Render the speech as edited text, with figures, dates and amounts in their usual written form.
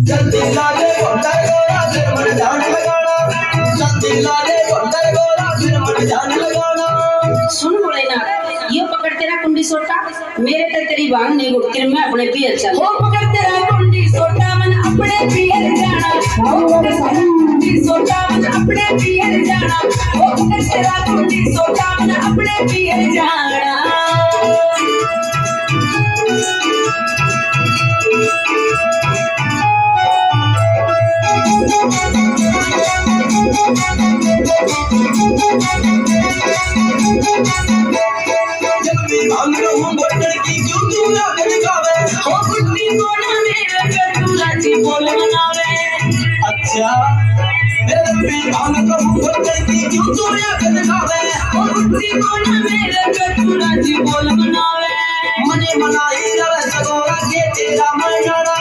जल्दी लाले बोलर गोरा फिर मन जान लगाना, जल्दी लाले बोलर गोरा फिर मन जान लगाना। सुन बोलेना, ये पकड़ तेरा कुंडी सोटा, मेरे ते तेरी बांग नहीं गुड़ती, मैं अपने पियर चल। हो पकड़ तेरा कुंडी सोटा मन अपने पियर जाना, हो पकड़ तेरा कुंडी सोटा मन अपने पियर जाना, हो पकड़ तेरा कुंडी सोटा मन अपने पियर जाना। अच्छा मेरे पे भान को बोल की क्यों तू याद दिखावे, ओ बुद्धि को ना मेरे पे तू राजी बोल मनावे, मने मनाई रवे सगोरा के तेरा मनाना।